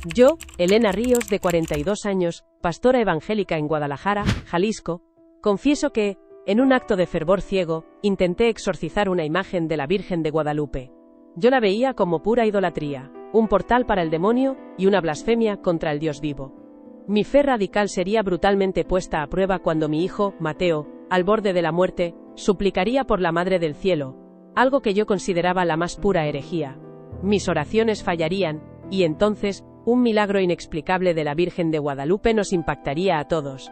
Yo, Elena Ríos, de 42 años, pastora evangélica en Guadalajara, Jalisco, confieso que, en un acto de fervor ciego, intenté exorcizar una imagen de la Virgen de Guadalupe. Yo la veía como pura idolatría, un portal para el demonio y una blasfemia contra el Dios vivo. Mi fe radical sería brutalmente puesta a prueba cuando mi hijo, Mateo, al borde de la muerte, suplicaría por la Madre del Cielo, algo que yo consideraba la más pura herejía. Mis oraciones fallarían, y entonces, un milagro inexplicable de la Virgen de Guadalupe nos impactaría a todos.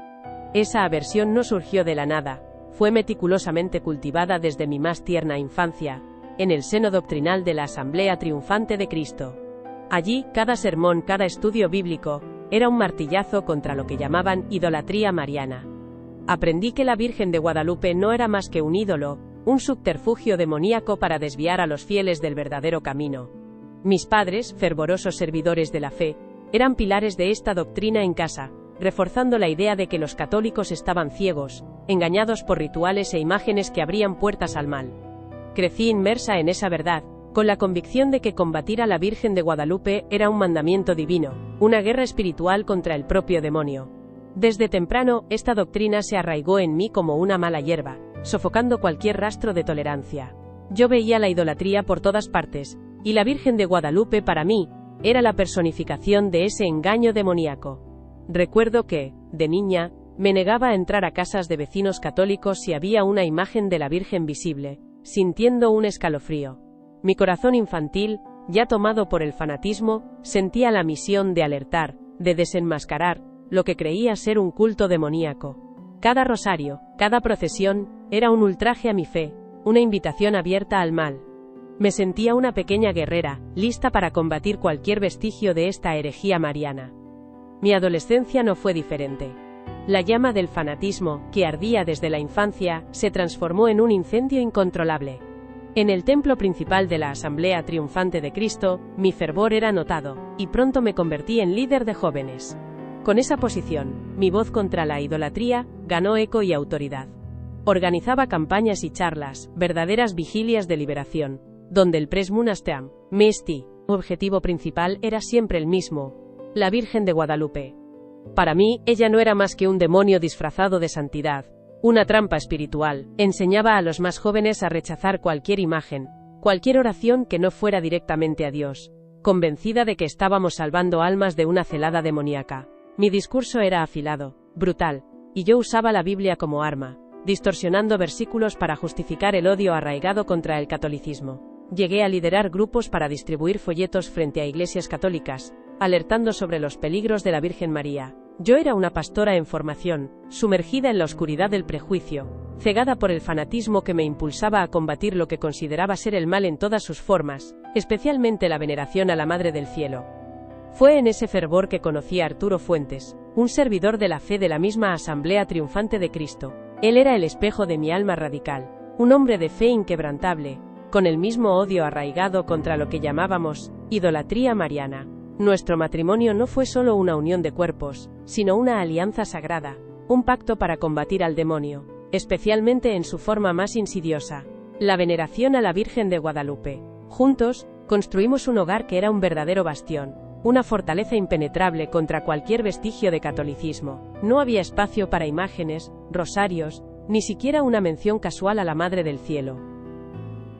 Esa aversión no surgió de la nada, fue meticulosamente cultivada desde mi más tierna infancia, en el seno doctrinal de la Asamblea Triunfante de Cristo. Allí, cada sermón, cada estudio bíblico, era un martillazo contra lo que llamaban idolatría mariana. Aprendí que la Virgen de Guadalupe no era más que un ídolo, un subterfugio demoníaco para desviar a los fieles del verdadero camino. Mis padres, fervorosos servidores de la fe, eran pilares de esta doctrina en casa, reforzando la idea de que los católicos estaban ciegos, engañados por rituales e imágenes que abrían puertas al mal. Crecí inmersa en esa verdad, con la convicción de que combatir a la Virgen de Guadalupe era un mandamiento divino, una guerra espiritual contra el propio demonio. Desde temprano, esta doctrina se arraigó en mí como una mala hierba, sofocando cualquier rastro de tolerancia. Yo veía la idolatría por todas partes, y la Virgen de Guadalupe para mí, era la personificación de ese engaño demoníaco. Recuerdo que, de niña, me negaba a entrar a casas de vecinos católicos si había una imagen de la Virgen visible, sintiendo un escalofrío. Mi corazón infantil, ya tomado por el fanatismo, sentía la misión de alertar, de desenmascarar, lo que creía ser un culto demoníaco. Cada rosario, cada procesión, era un ultraje a mi fe, una invitación abierta al mal. Me sentía una pequeña guerrera, lista para combatir cualquier vestigio de esta herejía mariana. Mi adolescencia no fue diferente. La llama del fanatismo, que ardía desde la infancia, se transformó en un incendio incontrolable. En el templo principal de la Asamblea Triunfante de Cristo, mi fervor era notado, y pronto me convertí en líder de jóvenes. Con esa posición, mi voz contra la idolatría ganó eco y autoridad. Organizaba campañas y charlas, verdaderas vigilias de liberación, donde el Pres Munasteam, Mesti, objetivo principal era siempre el mismo: la Virgen de Guadalupe. Para mí, ella no era más que un demonio disfrazado de santidad, una trampa espiritual. Enseñaba a los más jóvenes a rechazar cualquier imagen, cualquier oración que no fuera directamente a Dios, convencida de que estábamos salvando almas de una celada demoníaca. Mi discurso era afilado, brutal, y yo usaba la Biblia como arma, distorsionando versículos para justificar el odio arraigado contra el catolicismo. Llegué a liderar grupos para distribuir folletos frente a iglesias católicas, alertando sobre los peligros de la Virgen María. Yo era una pastora en formación, sumergida en la oscuridad del prejuicio, cegada por el fanatismo que me impulsaba a combatir lo que consideraba ser el mal en todas sus formas, especialmente la veneración a la Madre del Cielo. Fue en ese fervor que conocí a Arturo Fuentes, un servidor de la fe de la misma Asamblea Triunfante de Cristo. Él era el espejo de mi alma radical, un hombre de fe inquebrantable, con el mismo odio arraigado contra lo que llamábamos idolatría mariana. Nuestro matrimonio no fue solo una unión de cuerpos, sino una alianza sagrada, un pacto para combatir al demonio, especialmente en su forma más insidiosa, la veneración a la Virgen de Guadalupe. Juntos, construimos un hogar que era un verdadero bastión, una fortaleza impenetrable contra cualquier vestigio de catolicismo. No había espacio para imágenes, rosarios, ni siquiera una mención casual a la Madre del Cielo.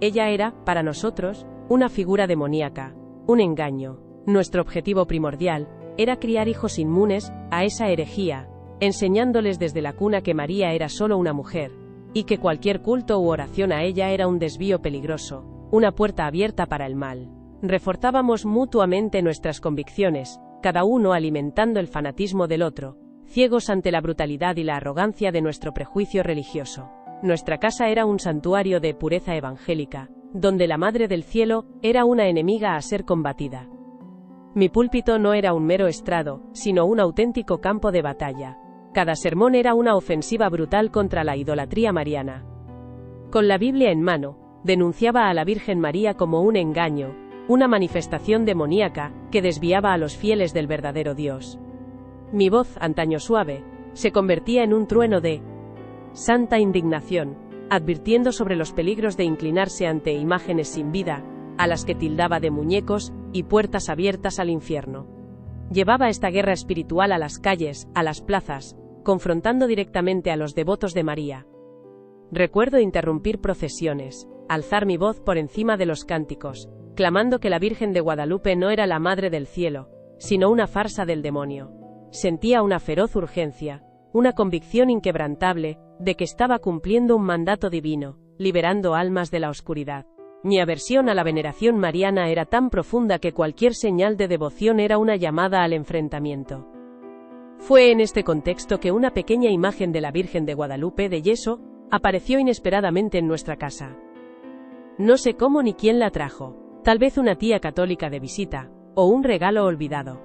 Ella era, para nosotros, una figura demoníaca, un engaño. Nuestro objetivo primordial era criar hijos inmunes a esa herejía, enseñándoles desde la cuna que María era solo una mujer, y que cualquier culto u oración a ella era un desvío peligroso, una puerta abierta para el mal. Reforzábamos mutuamente nuestras convicciones, cada uno alimentando el fanatismo del otro, ciegos ante la brutalidad y la arrogancia de nuestro prejuicio religioso. Nuestra casa era un santuario de pureza evangélica, donde la Madre del Cielo era una enemiga a ser combatida. Mi púlpito no era un mero estrado, sino un auténtico campo de batalla. Cada sermón era una ofensiva brutal contra la idolatría mariana. Con la Biblia en mano, denunciaba a la Virgen María como un engaño, una manifestación demoníaca, que desviaba a los fieles del verdadero Dios. Mi voz, antaño suave, se convertía en un trueno de santa indignación, advirtiendo sobre los peligros de inclinarse ante imágenes sin vida, a las que tildaba de muñecos y puertas abiertas al infierno. Llevaba esta guerra espiritual a las calles, a las plazas, confrontando directamente a los devotos de María. Recuerdo interrumpir procesiones, alzar mi voz por encima de los cánticos, clamando que la Virgen de Guadalupe no era la Madre del Cielo, sino una farsa del demonio. Sentía una feroz urgencia, una convicción inquebrantable, de que estaba cumpliendo un mandato divino, liberando almas de la oscuridad. Mi aversión a la veneración mariana era tan profunda que cualquier señal de devoción era una llamada al enfrentamiento. Fue en este contexto que una pequeña imagen de la Virgen de Guadalupe de yeso apareció inesperadamente en nuestra casa. No sé cómo ni quién la trajo, tal vez una tía católica de visita, o un regalo olvidado.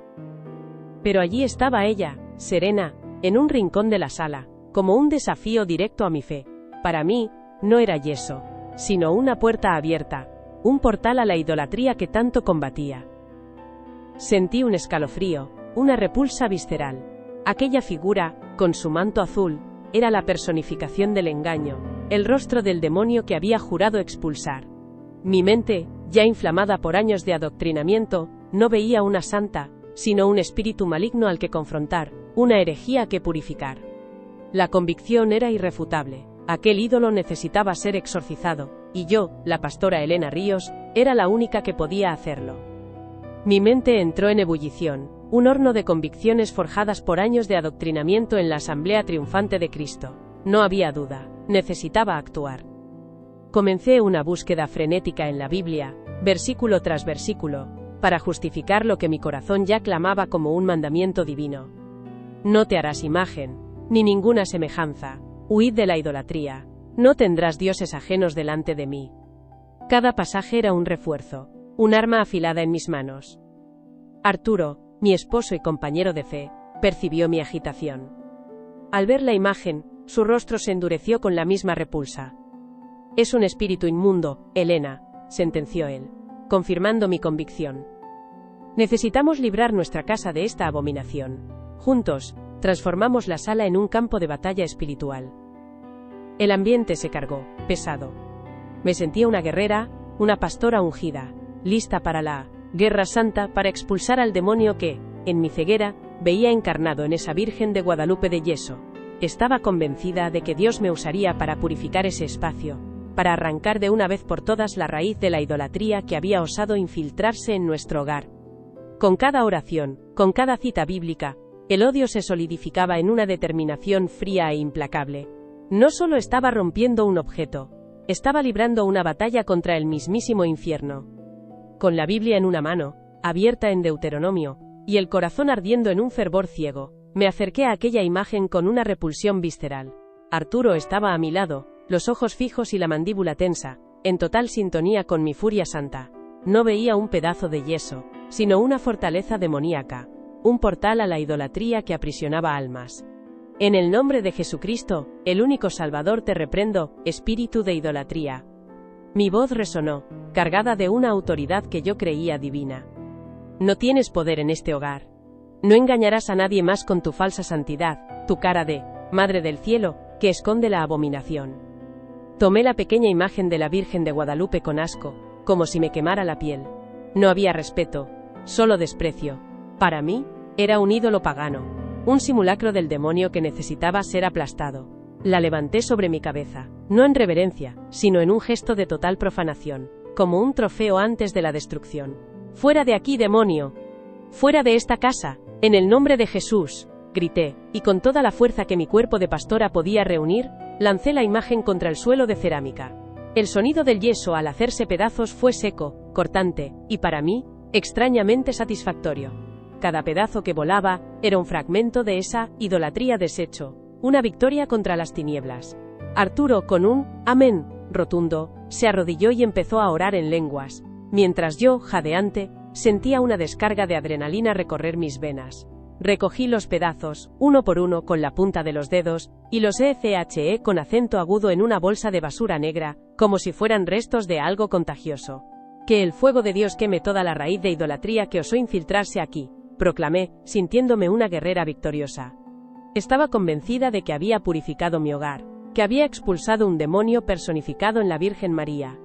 Pero allí estaba ella, serena, en un rincón de la sala, como un desafío directo a mi fe. Para mí, no era yeso, sino una puerta abierta, un portal a la idolatría que tanto combatía. Sentí un escalofrío, una repulsa visceral. Aquella figura, con su manto azul, era la personificación del engaño, el rostro del demonio que había jurado expulsar. Mi mente, ya inflamada por años de adoctrinamiento, no veía una santa, sino un espíritu maligno al que confrontar, una herejía que purificar. La convicción era irrefutable. Aquel ídolo necesitaba ser exorcizado, y yo, la pastora Elena Ríos, era la única que podía hacerlo. Mi mente entró en ebullición, un horno de convicciones forjadas por años de adoctrinamiento en la Asamblea Triunfante de Cristo. No había duda, necesitaba actuar. Comencé una búsqueda frenética en la Biblia, versículo tras versículo, para justificar lo que mi corazón ya clamaba como un mandamiento divino. No te harás imagen, ni ninguna semejanza. Huid de la idolatría. No tendrás dioses ajenos delante de mí. Cada pasaje era un refuerzo, un arma afilada en mis manos. Arturo, mi esposo y compañero de fe, percibió mi agitación. Al ver la imagen, su rostro se endureció con la misma repulsa. Es un espíritu inmundo, Elena, sentenció él, confirmando mi convicción. Necesitamos librar nuestra casa de esta abominación. Juntos, transformamos la sala en un campo de batalla espiritual. El ambiente se cargó, pesado. Me sentía una guerrera, una pastora ungida, lista para la guerra santa, para expulsar al demonio que, en mi ceguera, veía encarnado en esa Virgen de Guadalupe de yeso. Estaba convencida de que Dios me usaría para purificar ese espacio, para arrancar de una vez por todas la raíz de la idolatría que había osado infiltrarse en nuestro hogar. Con cada oración, con cada cita bíblica, el odio se solidificaba en una determinación fría e implacable. No solo estaba rompiendo un objeto, estaba librando una batalla contra el mismísimo infierno. Con la Biblia en una mano, abierta en Deuteronomio, y el corazón ardiendo en un fervor ciego, me acerqué a aquella imagen con una repulsión visceral. Arturo estaba a mi lado, los ojos fijos y la mandíbula tensa, en total sintonía con mi furia santa. No veía un pedazo de yeso, sino una fortaleza demoníaca, un portal a la idolatría que aprisionaba almas. En el nombre de Jesucristo, el único Salvador, te reprendo, espíritu de idolatría. Mi voz resonó, cargada de una autoridad que yo creía divina. No tienes poder en este hogar. No engañarás a nadie más con tu falsa santidad, tu cara de Madre del Cielo, que esconde la abominación. Tomé la pequeña imagen de la Virgen de Guadalupe con asco, como si me quemara la piel. No había respeto, solo desprecio. Para mí, era un ídolo pagano, un simulacro del demonio que necesitaba ser aplastado. La levanté sobre mi cabeza, no en reverencia, sino en un gesto de total profanación, como un trofeo antes de la destrucción. ¡Fuera de aquí, demonio! ¡Fuera de esta casa! En el nombre de Jesús, grité, y con toda la fuerza que mi cuerpo de pastora podía reunir, lancé la imagen contra el suelo de cerámica. El sonido del yeso al hacerse pedazos fue seco, cortante, y para mí, extrañamente satisfactorio. Cada pedazo que volaba era un fragmento de esa idolatría deshecho, una victoria contra las tinieblas. Arturo, con un amén rotundo, se arrodilló y empezó a orar en lenguas, mientras yo, jadeante, sentía una descarga de adrenalina recorrer mis venas. Recogí los pedazos, uno por uno con la punta de los dedos, y los eché con acento agudo en una bolsa de basura negra, como si fueran restos de algo contagioso. Que el fuego de Dios queme toda la raíz de idolatría que osó infiltrarse aquí, proclamé, sintiéndome una guerrera victoriosa. Estaba convencida de que había purificado mi hogar, que había expulsado un demonio personificado en la Virgen María.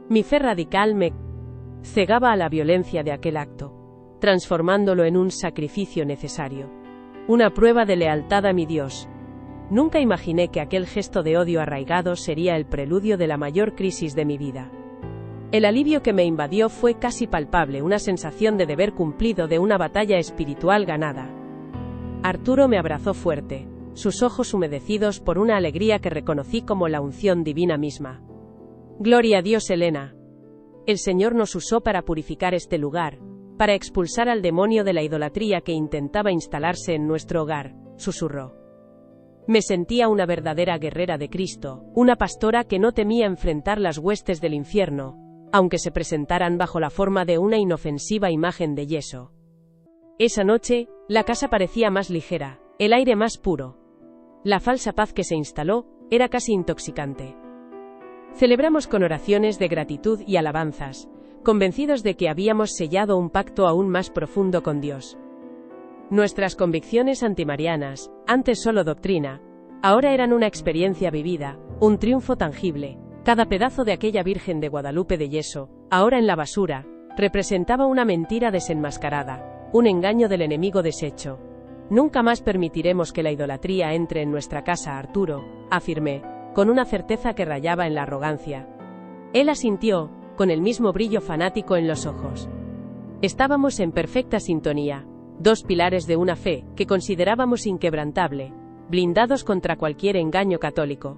Mi fe radical me cegaba a la violencia de aquel acto. transformándolo en un sacrificio necesario. Una prueba de lealtad a mi Dios. Nunca imaginé que aquel gesto de odio arraigado sería el preludio de la mayor crisis de mi vida. El alivio que me invadió fue casi palpable, una sensación de deber cumplido, de una batalla espiritual ganada. Arturo me abrazó fuerte, sus ojos humedecidos por una alegría que reconocí como la unción divina misma. Gloria a Dios, Elena. El Señor nos usó para purificar este lugar, para expulsar al demonio de la idolatría que intentaba instalarse en nuestro hogar, susurró. Me sentía una verdadera guerrera de Cristo, una pastora que no temía enfrentar las huestes del infierno, aunque se presentaran bajo la forma de una inofensiva imagen de yeso. Esa noche, la casa parecía más ligera, el aire más puro. La falsa paz que se instaló era casi intoxicante. Celebramos con oraciones de gratitud y alabanzas, convencidos de que habíamos sellado un pacto aún más profundo con Dios. Nuestras convicciones antimarianas, antes solo doctrina, ahora eran una experiencia vivida, un triunfo tangible. Cada pedazo de aquella Virgen de Guadalupe de yeso, ahora en la basura, representaba una mentira desenmascarada, un engaño del enemigo deshecho. Nunca más permitiremos que la idolatría entre en nuestra casa, Arturo, afirmé, con una certeza que rayaba en la arrogancia. Él asintió, con el mismo brillo fanático en los ojos. Estábamos en perfecta sintonía, dos pilares de una fe que considerábamos inquebrantable, blindados contra cualquier engaño católico.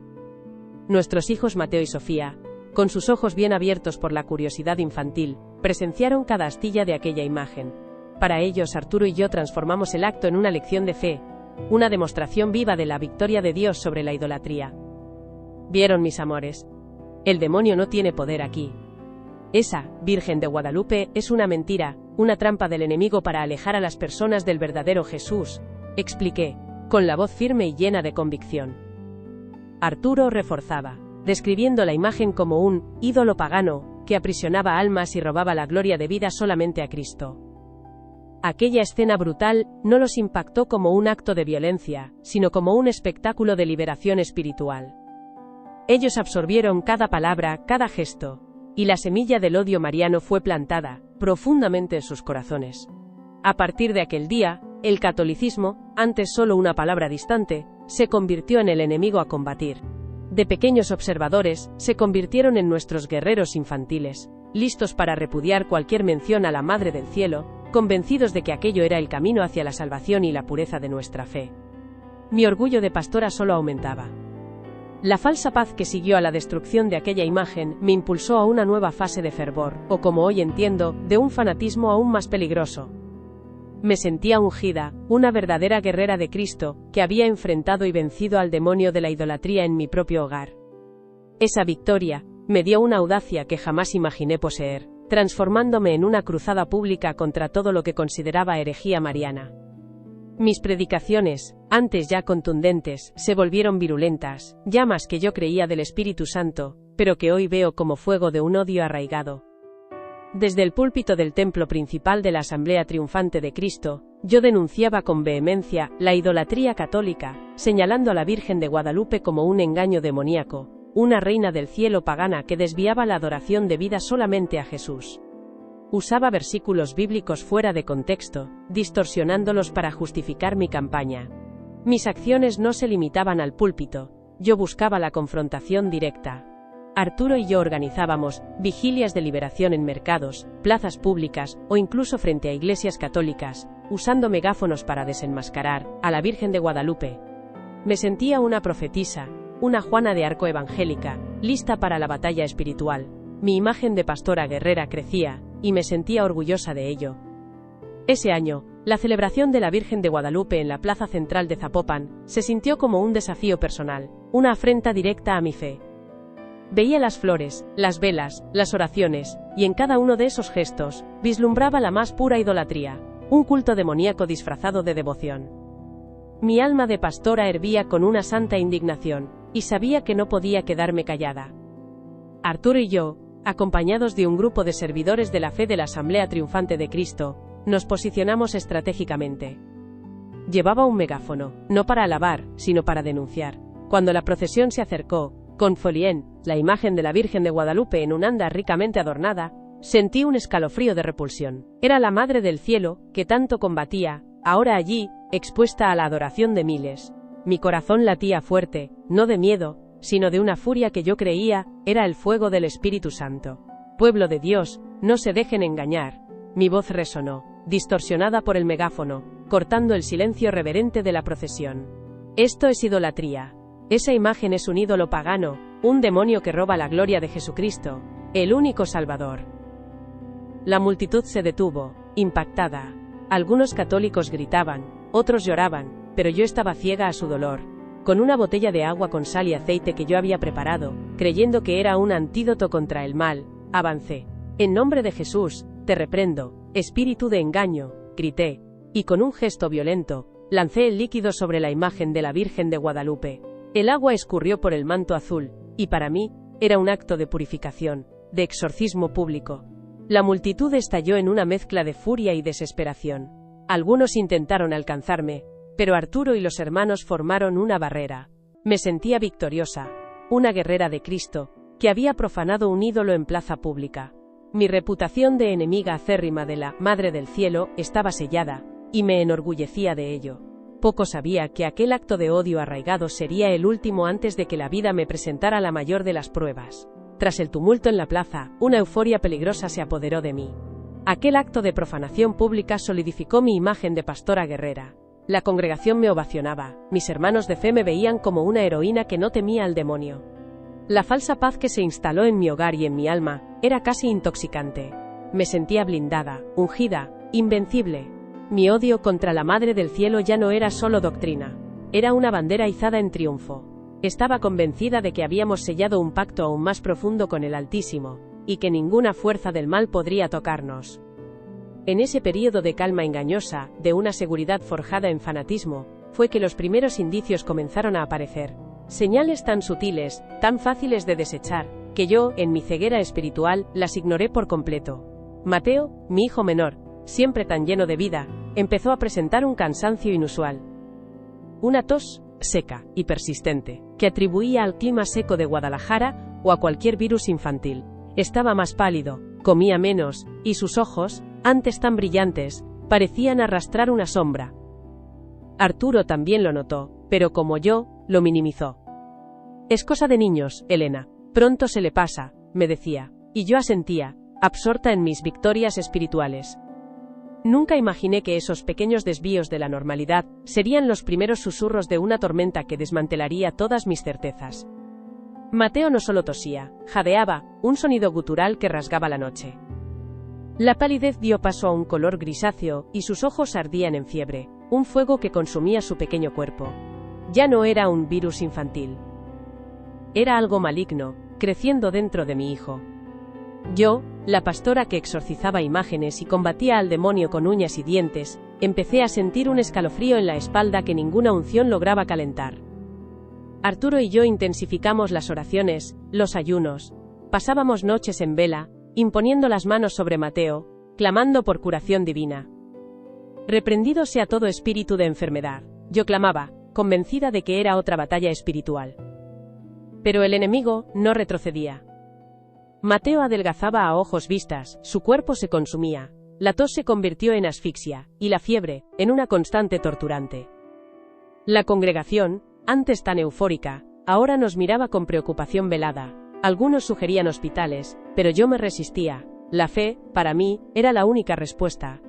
Nuestros hijos Mateo y Sofía, con sus ojos bien abiertos por la curiosidad infantil, presenciaron cada astilla de aquella imagen. Para ellos, Arturo y yo transformamos el acto en una lección de fe, una demostración viva de la victoria de Dios sobre la idolatría. ¿Vieron, mis amores? El demonio no tiene poder aquí. Esa Virgen de Guadalupe es una mentira, una trampa del enemigo para alejar a las personas del verdadero Jesús, expliqué, con la voz firme y llena de convicción. Arturo reforzaba, describiendo la imagen como un ídolo pagano que aprisionaba almas y robaba la gloria de vida solamente a Cristo. Aquella escena brutal no los impactó como un acto de violencia, sino como un espectáculo de liberación espiritual. Ellos absorbieron cada palabra, cada gesto, y la semilla del odio mariano fue plantada profundamente en sus corazones. A partir de aquel día, el catolicismo, antes solo una palabra distante, se convirtió en el enemigo a combatir. De pequeños observadores, se convirtieron en nuestros guerreros infantiles, listos para repudiar cualquier mención a la Madre del Cielo, convencidos de que aquello era el camino hacia la salvación y la pureza de nuestra fe. Mi orgullo de pastora solo aumentaba. La falsa paz que siguió a la destrucción de aquella imagen me impulsó a una nueva fase de fervor, o como hoy entiendo, de un fanatismo aún más peligroso. Me sentía ungida, una verdadera guerrera de Cristo, que había enfrentado y vencido al demonio de la idolatría en mi propio hogar. Esa victoria me dio una audacia que jamás imaginé poseer, transformándome en una cruzada pública contra todo lo que consideraba herejía mariana. Mis predicaciones, antes ya contundentes, se volvieron virulentas, llamas que yo creía del Espíritu Santo, pero que hoy veo como fuego de un odio arraigado. Desde el púlpito del templo principal de la Asamblea Triunfante de Cristo, yo denunciaba con vehemencia la idolatría católica, señalando a la Virgen de Guadalupe como un engaño demoníaco, una reina del cielo pagana que desviaba la adoración debida solamente a Jesús. Usaba versículos bíblicos fuera de contexto, distorsionándolos para justificar mi campaña. Mis acciones no se limitaban al púlpito, yo buscaba la confrontación directa. Arturo y yo organizábamos vigilias de liberación en mercados, plazas públicas o incluso frente a iglesias católicas, usando megáfonos para desenmascarar a la Virgen de Guadalupe. Me sentía una profetisa, una Juana de Arco evangélica, lista para la batalla espiritual. Mi imagen de pastora guerrera crecía, y me sentía orgullosa de ello. Ese año, la celebración de la Virgen de Guadalupe en la plaza central de Zapopan se sintió como un desafío personal, una afrenta directa a mi fe. Veía las flores, las velas, las oraciones, y en cada uno de esos gestos, vislumbraba la más pura idolatría, un culto demoníaco disfrazado de devoción. Mi alma de pastora hervía con una santa indignación, y sabía que no podía quedarme callada. Arturo y yo, acompañados de un grupo de servidores de la fe de la Asamblea Triunfante de Cristo, nos posicionamos estratégicamente. Llevaba un megáfono, no para alabar, sino para denunciar. Cuando la procesión se acercó, con Folien, la imagen de la Virgen de Guadalupe en un anda ricamente adornada, Sentí un escalofrío de repulsión. Era la Madre del Cielo, que tanto combatía, ahora allí, expuesta a la adoración de miles. Mi corazón latía fuerte, no de miedo, sino de una furia que yo creía, era el fuego del Espíritu Santo. Pueblo de Dios, no se dejen engañar. Mi voz resonó, distorsionada por el megáfono, cortando el silencio reverente de la procesión. Esto es idolatría. Esa imagen es un ídolo pagano, un demonio que roba la gloria de Jesucristo, el único Salvador. La multitud se detuvo, impactada. Algunos católicos gritaban, otros lloraban, pero yo estaba ciega a su dolor. Con una botella de agua con sal y aceite que yo había preparado, creyendo que era un antídoto contra el mal, avancé. En nombre de Jesús, te reprendo, espíritu de engaño, grité, y con un gesto violento, lancé el líquido sobre la imagen de la Virgen de Guadalupe. El agua escurrió por el manto azul, y para mí, era un acto de purificación, de exorcismo público. La multitud estalló en una mezcla de furia y desesperación. Algunos intentaron alcanzarme, pero Arturo y los hermanos formaron una barrera. Me sentía victoriosa, una guerrera de Cristo, que había profanado un ídolo en plaza pública. Mi reputación de enemiga acérrima de la Madre del Cielo estaba sellada, y me enorgullecía de ello. Poco sabía que aquel acto de odio arraigado sería el último antes de que la vida me presentara la mayor de las pruebas. Tras el tumulto en la plaza, una euforia peligrosa se apoderó de mí. Aquel acto de profanación pública solidificó mi imagen de pastora guerrera. La congregación me ovacionaba, mis hermanos de fe me veían como una heroína que no temía al demonio. La falsa paz que se instaló en mi hogar y en mi alma era casi intoxicante. Me sentía blindada, ungida, invencible. Mi odio contra la Madre del Cielo ya no era solo doctrina. Era una bandera izada en triunfo. Estaba convencida de que habíamos sellado un pacto aún más profundo con el Altísimo, y que ninguna fuerza del mal podría tocarnos. En ese período de calma engañosa, de una seguridad forjada en fanatismo, fue que los primeros indicios comenzaron a aparecer. Señales tan sutiles, tan fáciles de desechar, que yo, en mi ceguera espiritual, las ignoré por completo. Mateo, mi hijo menor, siempre tan lleno de vida, empezó a presentar un cansancio inusual. Una tos seca y persistente, que atribuía al clima seco de Guadalajara o a cualquier virus infantil. Estaba más pálido, comía menos, y sus ojos, antes tan brillantes, parecían arrastrar una sombra. Arturo también lo notó, pero como yo, lo minimizó. Es cosa de niños, Elena. Pronto se le pasa, me decía, y yo asentía, absorta en mis victorias espirituales. Nunca imaginé que esos pequeños desvíos de la normalidad serían los primeros susurros de una tormenta que desmantelaría todas mis certezas. Mateo no solo tosía, jadeaba, un sonido gutural que rasgaba la noche. La palidez dio paso a un color grisáceo, y sus ojos ardían en fiebre, un fuego que consumía su pequeño cuerpo. Ya no era un virus infantil. Era algo maligno, creciendo dentro de mi hijo. Yo, la pastora que exorcizaba imágenes y combatía al demonio con uñas y dientes, empecé a sentir un escalofrío en la espalda que ninguna unción lograba calentar. Arturo y yo intensificamos las oraciones, los ayunos. Pasábamos noches en vela, imponiendo las manos sobre Mateo, clamando por curación divina. Reprendido sea todo espíritu de enfermedad, yo clamaba, convencida de que era otra batalla espiritual. Pero el enemigo no retrocedía. Mateo adelgazaba a ojos vistas, su cuerpo se consumía, la tos se convirtió en asfixia, y la fiebre, en una constante torturante. La congregación, antes tan eufórica, ahora nos miraba con preocupación velada. Algunos sugerían hospitales, pero yo me resistía. La fe, para mí, era la única respuesta.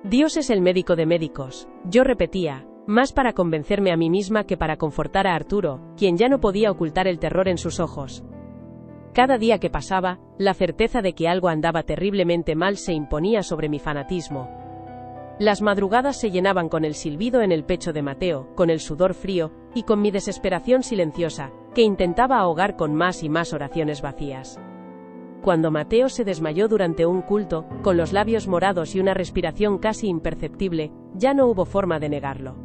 Dios es el médico de médicos, yo repetía, más para convencerme a mí misma que para confortar a Arturo, quien ya no podía ocultar el terror en sus ojos. Cada día que pasaba, la certeza de que algo andaba terriblemente mal se imponía sobre mi fanatismo. Las madrugadas se llenaban con el silbido en el pecho de Mateo, con el sudor frío, y con mi desesperación silenciosa, que intentaba ahogar con más y más oraciones vacías. Cuando Mateo se desmayó durante un culto, con los labios morados y una respiración casi imperceptible, ya no hubo forma de negarlo.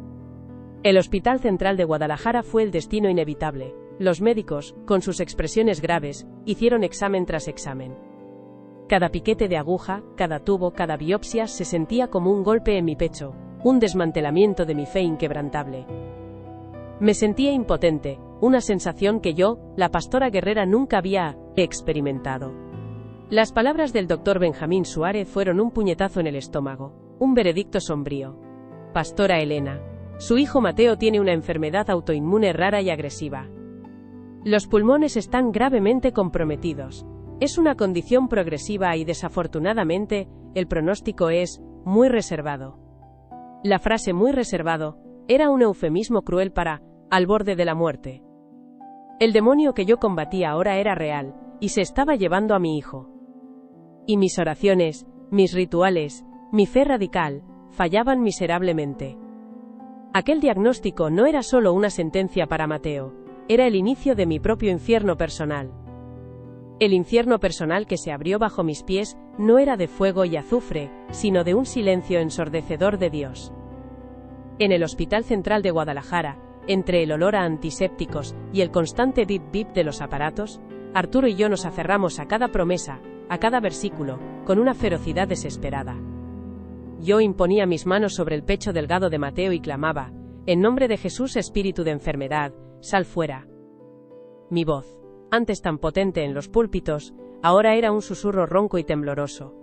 El Hospital Central de Guadalajara fue el destino inevitable. Los médicos, con sus expresiones graves, hicieron examen tras examen. Cada piquete de aguja, cada tubo, cada biopsia se sentía como un golpe en mi pecho, un desmantelamiento de mi fe inquebrantable. Me sentía impotente, una sensación que yo, la pastora guerrera, nunca había experimentado. Las palabras del doctor Benjamín Suárez fueron un puñetazo en el estómago, un veredicto sombrío. Pastora Elena. Su hijo Mateo tiene una enfermedad autoinmune rara y agresiva. Los pulmones están gravemente comprometidos. Es una condición progresiva y desafortunadamente, el pronóstico es muy reservado. La frase muy reservado era un eufemismo cruel para al borde de la muerte. El demonio que yo combatía ahora era real, y se estaba llevando a mi hijo. Y mis oraciones, mis rituales, mi fe radical, fallaban miserablemente. Aquel diagnóstico no era solo una sentencia para Mateo, era el inicio de mi propio infierno personal. El infierno personal que se abrió bajo mis pies no era de fuego y azufre, sino de un silencio ensordecedor de Dios. En el Hospital Central de Guadalajara, entre el olor a antisépticos y el constante bip bip de los aparatos, Arturo y yo nos aferramos a cada promesa, a cada versículo, con una ferocidad desesperada. Yo imponía mis manos sobre el pecho delgado de Mateo y clamaba, en nombre de Jesús, espíritu de enfermedad, sal fuera. Mi voz, antes tan potente en los púlpitos, ahora era un susurro ronco y tembloroso.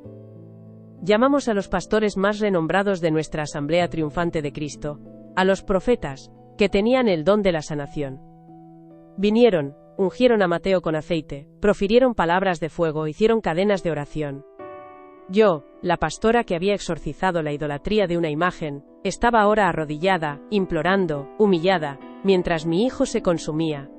Llamamos a los pastores más renombrados de nuestra Asamblea Triunfante de Cristo, a los profetas, que tenían el don de la sanación. Vinieron, ungieron a Mateo con aceite, profirieron palabras de fuego, hicieron cadenas de oración. Yo, la pastora que había exorcizado la idolatría de una imagen, estaba ahora arrodillada, implorando, humillada, mientras mi hijo se consumía.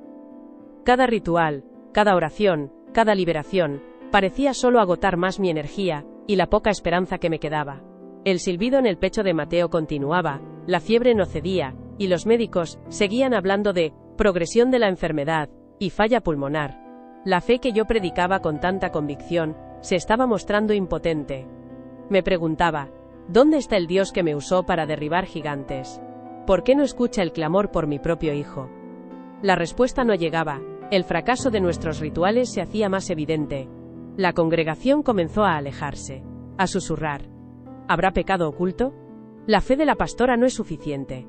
Cada ritual, cada oración, cada liberación, parecía solo agotar más mi energía, y la poca esperanza que me quedaba. El silbido en el pecho de Mateo continuaba, la fiebre no cedía, y los médicos seguían hablando de progresión de la enfermedad y falla pulmonar. La fe que yo predicaba con tanta convicción se estaba mostrando impotente. Me preguntaba, ¿dónde está el Dios que me usó para derribar gigantes? ¿Por qué no escucha el clamor por mi propio hijo? La respuesta no llegaba, el fracaso de nuestros rituales se hacía más evidente. La congregación comenzó a alejarse, a susurrar. ¿Habrá pecado oculto? La fe de la pastora no es suficiente.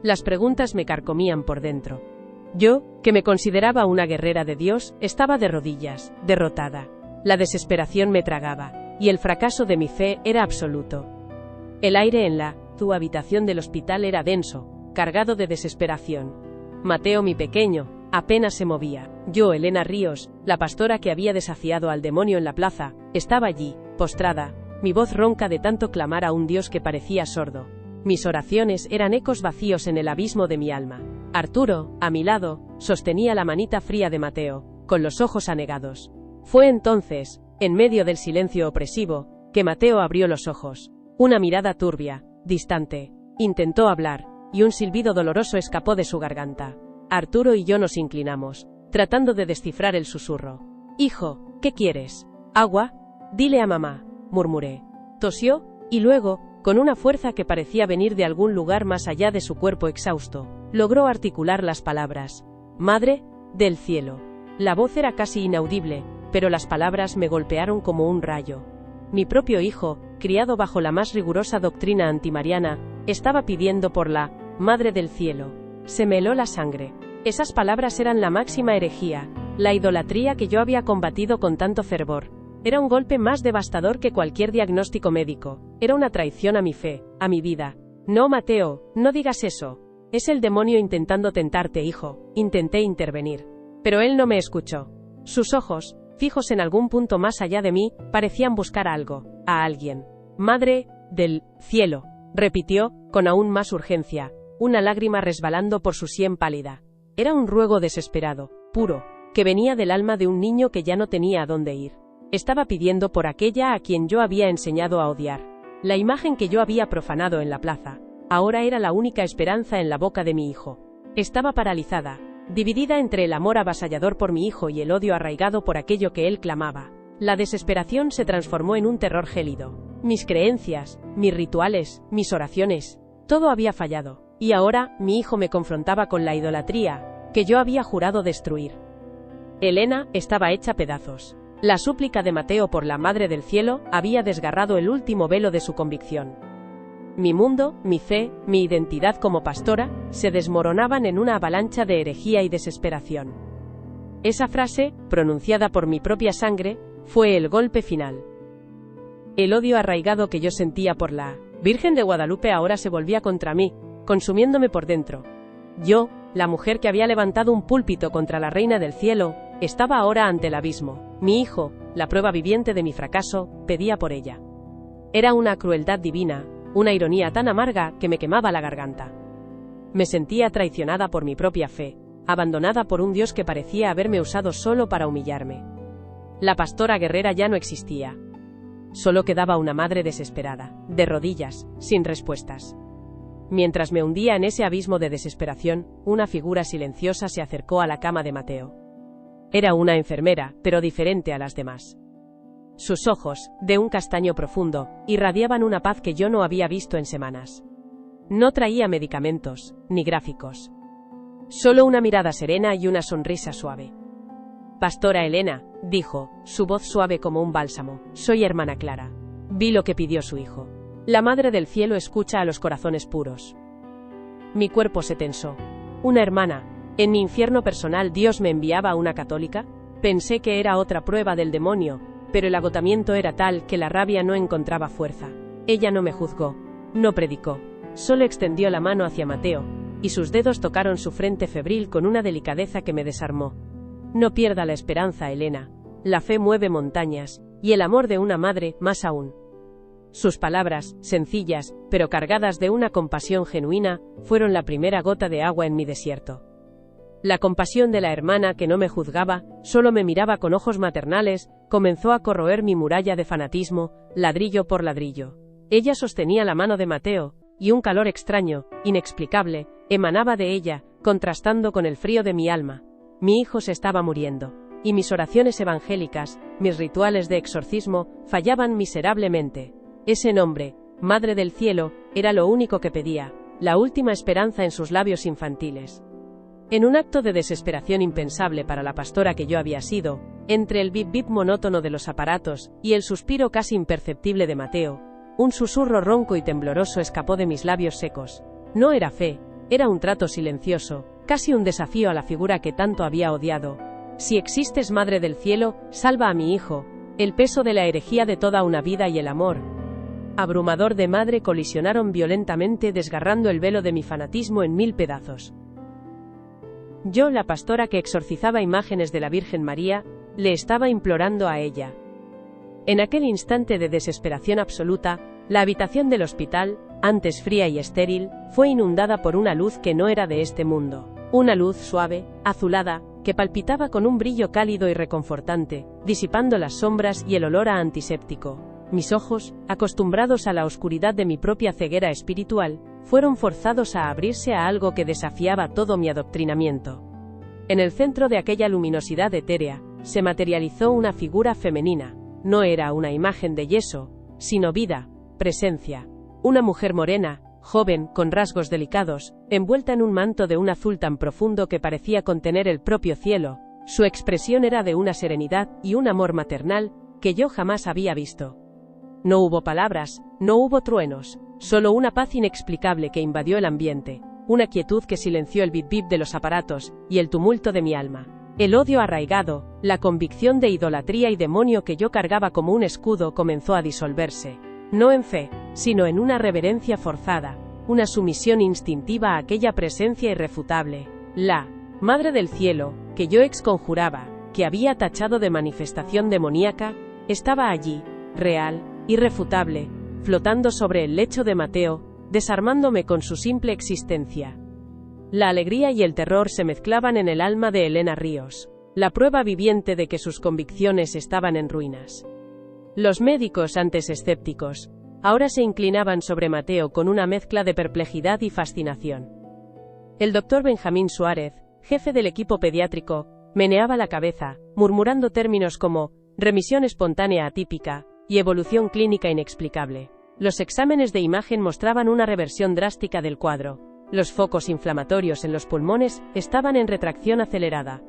Las preguntas me carcomían por dentro. Yo, que me consideraba una guerrera de Dios, estaba de rodillas, derrotada. La desesperación me tragaba, y el fracaso de mi fe era absoluto. El aire en la habitación del hospital era denso, cargado de desesperación. Mateo, mi pequeño, apenas se movía. Yo, Elena Ríos, la pastora que había desafiado al demonio en la plaza, estaba allí, postrada, mi voz ronca de tanto clamar a un Dios que parecía sordo. Mis oraciones eran ecos vacíos en el abismo de mi alma. Arturo, a mi lado, sostenía la manita fría de Mateo, con los ojos anegados. Fue entonces, en medio del silencio opresivo, que Mateo abrió los ojos. Una mirada turbia, distante. Intentó hablar, y un silbido doloroso escapó de su garganta. Arturo y yo nos inclinamos, tratando de descifrar el susurro. «Hijo, ¿qué quieres? ¿Agua? Dile a mamá», murmuré. Tosió, y luego, con una fuerza que parecía venir de algún lugar más allá de su cuerpo exhausto, logró articular las palabras. «Madre del cielo». La voz era casi inaudible, pero las palabras me golpearon como un rayo. Mi propio hijo, criado bajo la más rigurosa doctrina antimariana, estaba pidiendo por la Madre del Cielo. Se me heló la sangre. Esas palabras eran la máxima herejía, la idolatría que yo había combatido con tanto fervor. Era un golpe más devastador que cualquier diagnóstico médico. Era una traición a mi fe, a mi vida. No, Mateo, no digas eso. Es el demonio intentando tentarte, hijo. Intenté intervenir. Pero él no me escuchó. Sus ojos, fijos en algún punto más allá de mí, parecían buscar algo, a alguien. Madre del cielo, repitió, con aún más urgencia, una lágrima resbalando por su sien pálida. Era un ruego desesperado, puro, que venía del alma de un niño que ya no tenía a dónde ir. Estaba pidiendo por aquella a quien yo había enseñado a odiar. La imagen que yo había profanado en la plaza, ahora era la única esperanza en la boca de mi hijo. Estaba paralizada, dividida entre el amor avasallador por mi hijo y el odio arraigado por aquello que él clamaba. La desesperación se transformó en un terror gélido. Mis creencias, mis rituales, mis oraciones, todo había fallado, y ahora mi hijo me confrontaba con la idolatría que yo había jurado destruir. Elena estaba hecha pedazos. La súplica de Mateo por la Madre del Cielo había desgarrado el último velo de su convicción. Mi mundo, mi fe, mi identidad como pastora, se desmoronaban en una avalancha de herejía y desesperación. Esa frase, pronunciada por mi propia sangre, fue el golpe final. El odio arraigado que yo sentía por la Virgen de Guadalupe ahora se volvía contra mí, consumiéndome por dentro. Yo, la mujer que había levantado un púlpito contra la Reina del Cielo, estaba ahora ante el abismo. Mi hijo, la prueba viviente de mi fracaso, pedía por ella. Era una crueldad divina, una ironía tan amarga que me quemaba la garganta. Me sentía traicionada por mi propia fe, abandonada por un Dios que parecía haberme usado solo para humillarme. La pastora guerrera ya no existía. Solo quedaba una madre desesperada, de rodillas, sin respuestas. Mientras me hundía en ese abismo de desesperación, una figura silenciosa se acercó a la cama de Mateo. Era una enfermera, pero diferente a las demás. Sus ojos, de un castaño profundo, irradiaban una paz que yo no había visto en semanas. No traía medicamentos, ni gráficos. Solo una mirada serena y una sonrisa suave. «Pastora Elena», dijo, su voz suave como un bálsamo, «soy hermana Clara». Vi lo que pidió su hijo. La Madre del Cielo escucha a los corazones puros. Mi cuerpo se tensó. Una hermana. ¿En mi infierno personal Dios me enviaba a una católica? Pensé que era otra prueba del demonio, pero el agotamiento era tal que la rabia no encontraba fuerza. Ella no me juzgó, no predicó, solo extendió la mano hacia Mateo, y sus dedos tocaron su frente febril con una delicadeza que me desarmó. No pierda la esperanza, Elena. La fe mueve montañas, y el amor de una madre, más aún. Sus palabras, sencillas, pero cargadas de una compasión genuina, fueron la primera gota de agua en mi desierto. La compasión de la hermana que no me juzgaba, solo me miraba con ojos maternales, comenzó a corroer mi muralla de fanatismo, ladrillo por ladrillo. Ella sostenía la mano de Mateo, y un calor extraño, inexplicable, emanaba de ella, contrastando con el frío de mi alma. Mi hijo se estaba muriendo, y mis oraciones evangélicas, mis rituales de exorcismo, fallaban miserablemente. Ese nombre, Madre del Cielo, era lo único que pedía, la última esperanza en sus labios infantiles. En un acto de desesperación impensable para la pastora que yo había sido, entre el bip-bip monótono de los aparatos y el suspiro casi imperceptible de Mateo, un susurro ronco y tembloroso escapó de mis labios secos. No era fe, era un trato silencioso, casi un desafío a la figura que tanto había odiado. Si existes, Madre del Cielo, salva a mi hijo. El peso de la herejía de toda una vida y el amor abrumador de madre colisionaron violentamente, desgarrando el velo de mi fanatismo en 1000 pedazos. Yo, la pastora que exorcizaba imágenes de la Virgen María, le estaba implorando a ella. En aquel instante de desesperación absoluta, la habitación del hospital, antes fría y estéril, fue inundada por una luz que no era de este mundo. Una luz suave, azulada, que palpitaba con un brillo cálido y reconfortante, disipando las sombras y el olor a antiséptico. Mis ojos, acostumbrados a la oscuridad de mi propia ceguera espiritual, fueron forzados a abrirse a algo que desafiaba todo mi adoctrinamiento. En el centro de aquella luminosidad etérea, se materializó una figura femenina. No era una imagen de yeso, sino vida, presencia. Una mujer morena, joven, con rasgos delicados, envuelta en un manto de un azul tan profundo que parecía contener el propio cielo. Su expresión era de una serenidad y un amor maternal que yo jamás había visto. No hubo palabras, no hubo truenos, solo una paz inexplicable que invadió el ambiente, una quietud que silenció el bip-bip de los aparatos y el tumulto de mi alma. El odio arraigado, la convicción de idolatría y demonio que yo cargaba como un escudo comenzó a disolverse, no en fe, sino en una reverencia forzada, una sumisión instintiva a aquella presencia irrefutable, la Madre del Cielo, que yo exconjuraba, que había tachado de manifestación demoníaca, estaba allí, real, irrefutable, flotando sobre el lecho de Mateo, desarmándome con su simple existencia. La alegría y el terror se mezclaban en el alma de Elena Ríos, la prueba viviente de que sus convicciones estaban en ruinas. Los médicos, antes escépticos, ahora se inclinaban sobre Mateo con una mezcla de perplejidad y fascinación. El doctor Benjamín Suárez, jefe del equipo pediátrico, meneaba la cabeza, murmurando términos como remisión espontánea atípica y evolución clínica inexplicable. Los exámenes de imagen mostraban una reversión drástica del cuadro. Los focos inflamatorios en los pulmones estaban en retracción acelerada.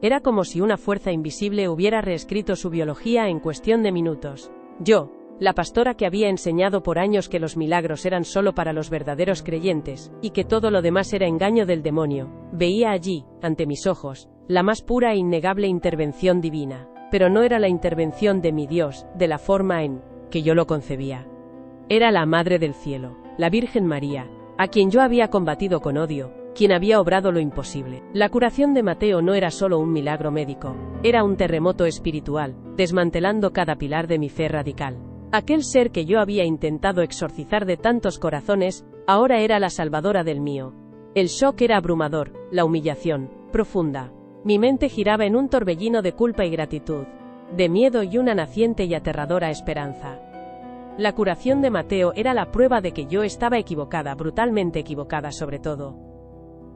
Era como si una fuerza invisible hubiera reescrito su biología en cuestión de minutos. Yo, la pastora que había enseñado por años que los milagros eran solo para los verdaderos creyentes, y que todo lo demás era engaño del demonio, veía allí, ante mis ojos, la más pura e innegable intervención divina. pero no era la intervención de mi Dios, de la forma en que yo lo concebía. Era la Madre del Cielo, la Virgen María, a quien yo había combatido con odio, quien había obrado lo imposible. La curación de Mateo no era solo un milagro médico, era un terremoto espiritual, desmantelando cada pilar de mi fe radical. Aquel ser que yo había intentado exorcizar de tantos corazones, ahora era la salvadora del mío. El shock era abrumador, la humillación, profunda. Mi mente giraba en un torbellino de culpa y gratitud, de miedo y una naciente y aterradora esperanza. La curación de Mateo era la prueba de que yo estaba equivocada, brutalmente equivocada sobre todo.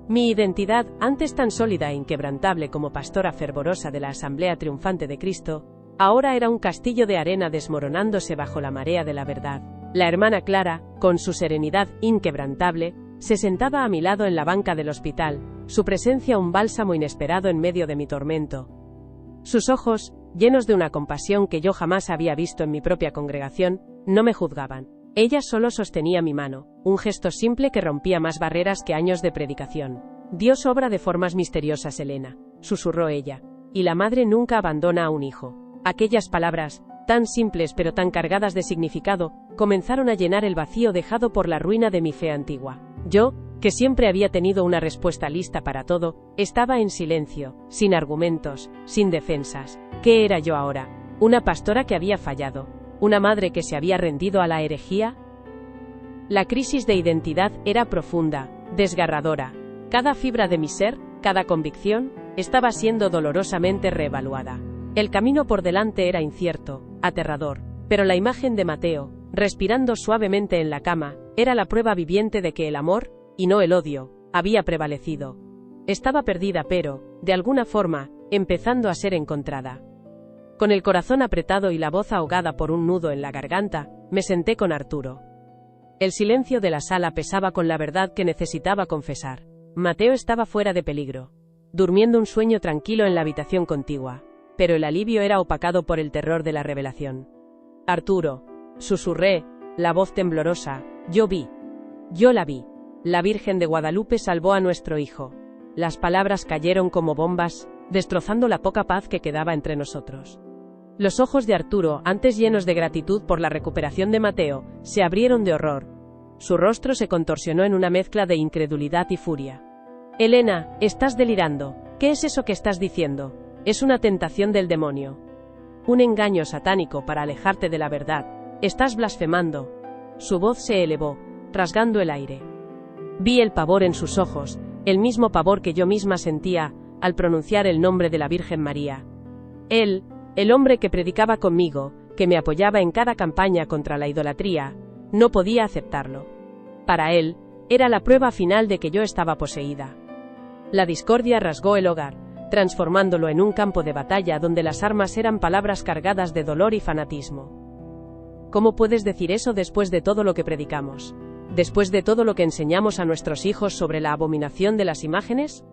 Mi identidad, antes tan sólida e inquebrantable como pastora fervorosa de la Asamblea Triunfante de Cristo, ahora era un castillo de arena desmoronándose bajo la marea de la verdad. La hermana Clara, con su serenidad inquebrantable, se sentaba a mi lado en la banca del hospital, su presencia un bálsamo inesperado en medio de mi tormento. Sus ojos, llenos de una compasión que yo jamás había visto en mi propia congregación, no me juzgaban. Ella solo sostenía mi mano, un gesto simple que rompía más barreras que años de predicación. Dios obra de formas misteriosas, Elena, susurró ella, y la madre nunca abandona a un hijo. Aquellas palabras, tan simples pero tan cargadas de significado, comenzaron a llenar el vacío dejado por la ruina de mi fe antigua. Yo, que siempre había tenido una respuesta lista para todo, estaba en silencio, sin argumentos, sin defensas. ¿Qué era yo ahora? ¿Una pastora que había fallado? ¿Una madre que se había rendido a la herejía? La crisis de identidad era profunda, desgarradora. Cada fibra de mi ser, cada convicción, estaba siendo dolorosamente reevaluada. El camino por delante era incierto, aterrador, pero la imagen de Mateo, respirando suavemente en la cama, era la prueba viviente de que el amor, y no el odio, había prevalecido. Estaba perdida pero, de alguna forma, empezando a ser encontrada. Con el corazón apretado y la voz ahogada por un nudo en la garganta, me senté con Arturo. El silencio de la sala pesaba con la verdad que necesitaba confesar. Mateo estaba fuera de peligro, durmiendo un sueño tranquilo en la habitación contigua, pero el alivio era opacado por el terror de la revelación. Arturo, susurré, la voz temblorosa, yo la vi. La Virgen de Guadalupe salvó a nuestro hijo. Las palabras cayeron como bombas, destrozando la poca paz que quedaba entre nosotros. Los ojos de Arturo, antes llenos de gratitud por la recuperación de Mateo, se abrieron de horror. Su rostro se contorsionó en una mezcla de incredulidad y furia. Elena, estás delirando. ¿Qué es eso que estás diciendo? Es una tentación del demonio. Un engaño satánico para alejarte de la verdad. Estás blasfemando. Su voz se elevó, rasgando el aire. Vi el pavor en sus ojos, el mismo pavor que yo misma sentía al pronunciar el nombre de la Virgen María. Él, el hombre que predicaba conmigo, que me apoyaba en cada campaña contra la idolatría, no podía aceptarlo. Para él, era la prueba final de que yo estaba poseída. La discordia rasgó el hogar, transformándolo en un campo de batalla donde las armas eran palabras cargadas de dolor y fanatismo. ¿Cómo puedes decir eso después de todo lo que predicamos? ¿Después de todo lo que enseñamos a nuestros hijos sobre la abominación de las imágenes?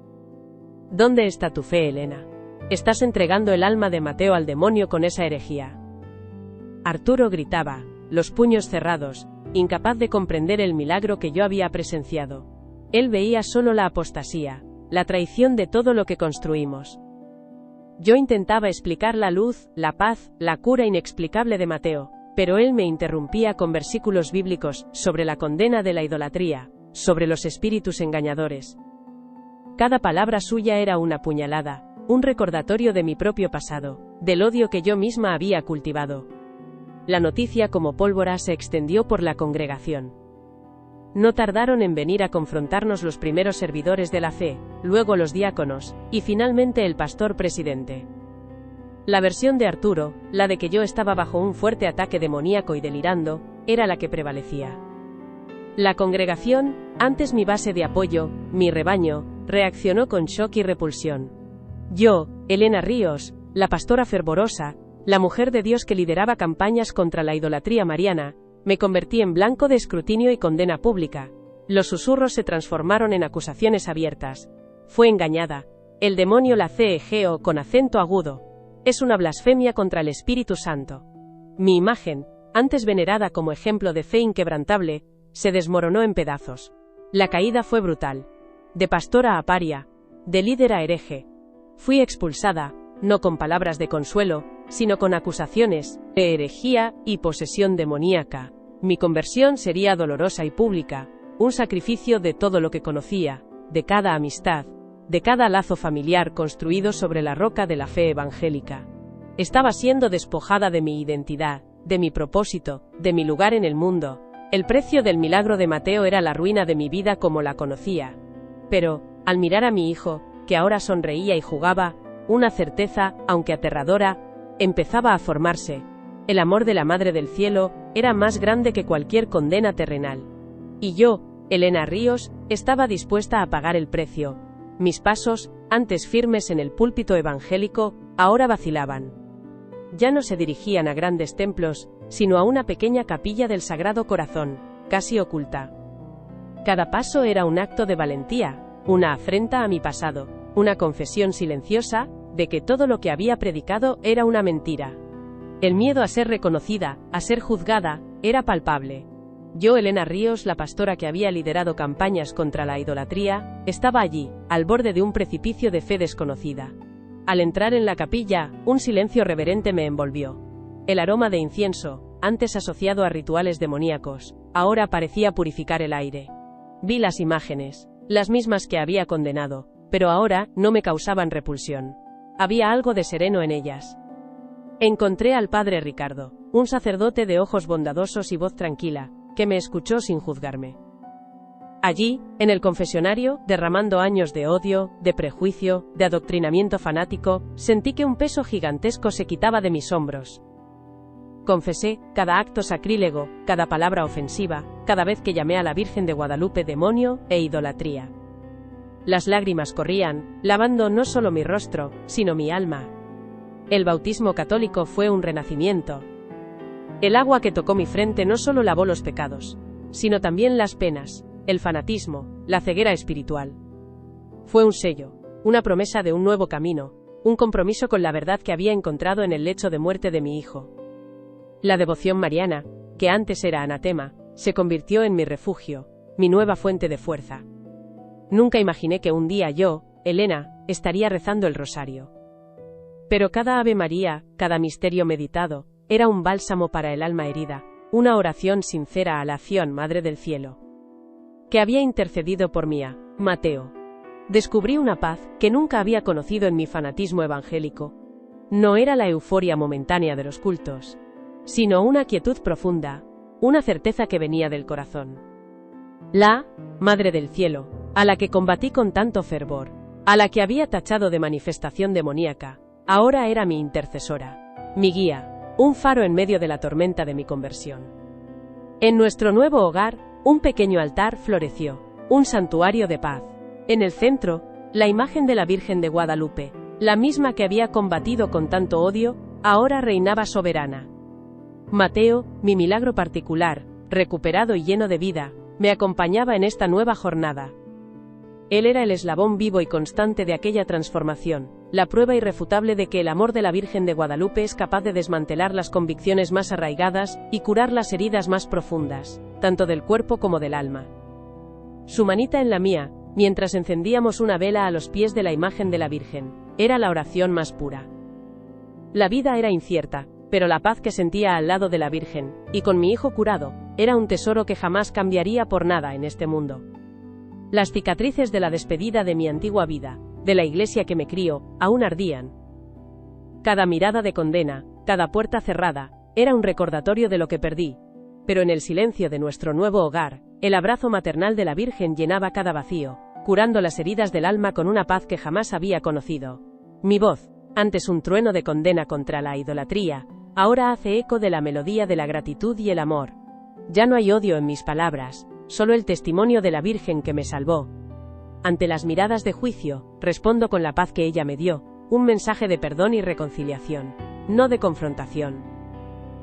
¿Dónde está tu fe, Elena? Estás entregando el alma de Mateo al demonio con esa herejía. Arturo gritaba, los puños cerrados, incapaz de comprender el milagro que yo había presenciado. Él veía solo la apostasía, la traición de todo lo que construimos. Yo intentaba explicar la luz, la paz, la cura inexplicable de Mateo, pero él me interrumpía con versículos bíblicos sobre la condena de la idolatría, sobre los espíritus engañadores. Cada palabra suya era una puñalada, un recordatorio de mi propio pasado, del odio que yo misma había cultivado. La noticia como pólvora se extendió por la congregación. No tardaron en venir a confrontarnos los primeros servidores de la fe, luego los diáconos, y finalmente el pastor presidente. La versión de Arturo, la de que yo estaba bajo un fuerte ataque demoníaco y delirando, era la que prevalecía. La congregación, antes mi base de apoyo, mi rebaño, reaccionó con shock y repulsión. Yo, Elena Ríos, la pastora fervorosa, la mujer de Dios que lideraba campañas contra la idolatría mariana, me convertí en blanco de escrutinio y condena pública. Los susurros se transformaron en acusaciones abiertas. Fue engañada. El demonio la cegeó con acento agudo. Es una blasfemia contra el Espíritu Santo. Mi imagen, antes venerada como ejemplo de fe inquebrantable, se desmoronó en pedazos. La caída fue brutal. De pastora a paria, de líder a hereje. Fui expulsada, no con palabras de consuelo, sino con acusaciones de herejía y posesión demoníaca. Mi conversión sería dolorosa y pública, un sacrificio de todo lo que conocía, de cada amistad, de cada lazo familiar construido sobre la roca de la fe evangélica. Estaba siendo despojada de mi identidad, de mi propósito, de mi lugar en el mundo. El precio del milagro de Mateo era la ruina de mi vida como la conocía. Pero, al mirar a mi hijo, que ahora sonreía y jugaba, una certeza, aunque aterradora, empezaba a formarse. El amor de la Madre del Cielo era más grande que cualquier condena terrenal. Y yo, Elena Ríos, estaba dispuesta a pagar el precio. Mis pasos, antes firmes en el púlpito evangélico, ahora vacilaban. Ya no se dirigían a grandes templos, sino a una pequeña capilla del Sagrado Corazón, casi oculta. Cada paso era un acto de valentía, una afrenta a mi pasado, una confesión silenciosa de que todo lo que había predicado era una mentira. El miedo a ser reconocida, a ser juzgada, era palpable. Yo, Elena Ríos, la pastora que había liderado campañas contra la idolatría, estaba allí, al borde de un precipicio de fe desconocida. Al entrar en la capilla, un silencio reverente me envolvió. El aroma de incienso, antes asociado a rituales demoníacos, ahora parecía purificar el aire. Vi las imágenes, las mismas que había condenado, pero ahora no me causaban repulsión. Había algo de sereno en ellas. Encontré al padre Ricardo, un sacerdote de ojos bondadosos y voz tranquila, que me escuchó sin juzgarme. Allí, en el confesionario, derramando años de odio, de prejuicio, de adoctrinamiento fanático, sentí que un peso gigantesco se quitaba de mis hombros. Confesé cada acto sacrílego, cada palabra ofensiva, cada vez que llamé a la Virgen de Guadalupe demonio e idolatría. Las lágrimas corrían, lavando no solo mi rostro, sino mi alma. El bautismo católico fue un renacimiento. El agua que tocó mi frente no solo lavó los pecados, sino también las penas, el fanatismo, la ceguera espiritual. Fue un sello, una promesa de un nuevo camino, un compromiso con la verdad que había encontrado en el lecho de muerte de mi hijo. La devoción mariana, que antes era anatema, se convirtió en mi refugio, mi nueva fuente de fuerza. Nunca imaginé que un día yo, Elena, estaría rezando el rosario. Pero cada Ave María, cada misterio meditado, era un bálsamo para el alma herida, una oración sincera a la acción Madre del Cielo, que había intercedido por mí a Mateo. Descubrí una paz que nunca había conocido en mi fanatismo evangélico. No era la euforia momentánea de los cultos, sino una quietud profunda, una certeza que venía del corazón. La Madre del Cielo, a la que combatí con tanto fervor, a la que había tachado de manifestación demoníaca, ahora era mi intercesora, mi guía, un faro en medio de la tormenta de mi conversión. En nuestro nuevo hogar, un pequeño altar floreció, un santuario de paz. En el centro, la imagen de la Virgen de Guadalupe, la misma que había combatido con tanto odio, ahora reinaba soberana. Mateo, mi milagro particular, recuperado y lleno de vida, me acompañaba en esta nueva jornada. Él era el eslabón vivo y constante de aquella transformación, la prueba irrefutable de que el amor de la Virgen de Guadalupe es capaz de desmantelar las convicciones más arraigadas y curar las heridas más profundas, tanto del cuerpo como del alma. Su manita en la mía, mientras encendíamos una vela a los pies de la imagen de la Virgen, era la oración más pura. La vida era incierta, pero la paz que sentía al lado de la Virgen, y con mi hijo curado, era un tesoro que jamás cambiaría por nada en este mundo. Las cicatrices de la despedida de mi antigua vida, de la iglesia que me crió, aún ardían. Cada mirada de condena, cada puerta cerrada, era un recordatorio de lo que perdí. Pero en el silencio de nuestro nuevo hogar, el abrazo maternal de la Virgen llenaba cada vacío, curando las heridas del alma con una paz que jamás había conocido. Mi voz, antes un trueno de condena contra la idolatría, ahora hace eco de la melodía de la gratitud y el amor. Ya no hay odio en mis palabras, solo el testimonio de la Virgen que me salvó. Ante las miradas de juicio, respondo con la paz que ella me dio, un mensaje de perdón y reconciliación, no de confrontación.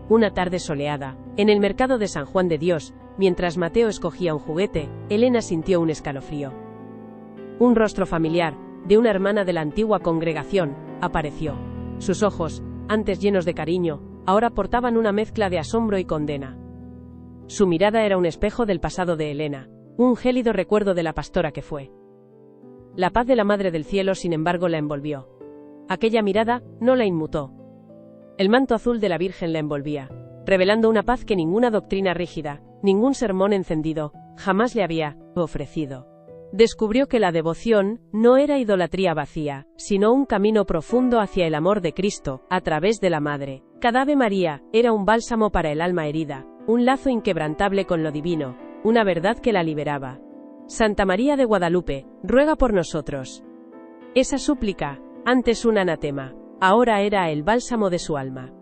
Una tarde soleada, en el mercado de San Juan de Dios, mientras Mateo escogía un juguete, Elena sintió un escalofrío. Un rostro familiar, de una hermana de la antigua congregación, apareció. Sus ojos, antes llenos de cariño, ahora portaban una mezcla de asombro y condena. Su mirada era un espejo del pasado de Elena, un gélido recuerdo de la pastora que fue. La paz de la Madre del Cielo, sin embargo, la envolvió. Aquella mirada no la inmutó. El manto azul de la Virgen la envolvía, revelando una paz que ninguna doctrina rígida, ningún sermón encendido, jamás le había ofrecido. Descubrió que la devoción no era idolatría vacía, sino un camino profundo hacia el amor de Cristo, a través de la Madre. Cada Ave María era un bálsamo para el alma herida, un lazo inquebrantable con lo divino, una verdad que la liberaba. Santa María de Guadalupe, ruega por nosotros. Esa súplica, antes un anatema, ahora era el bálsamo de su alma.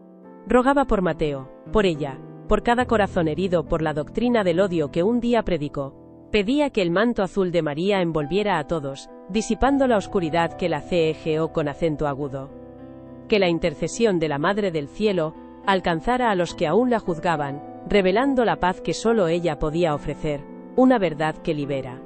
Rogaba por Mateo, por ella, por cada corazón herido por la doctrina del odio que un día predicó. Pedía que el manto azul de María envolviera a todos, disipando la oscuridad que la cegueó con acento agudo. Que la intercesión de la Madre del Cielo alcanzara a los que aún la juzgaban, revelando la paz que solo ella podía ofrecer, una verdad que libera.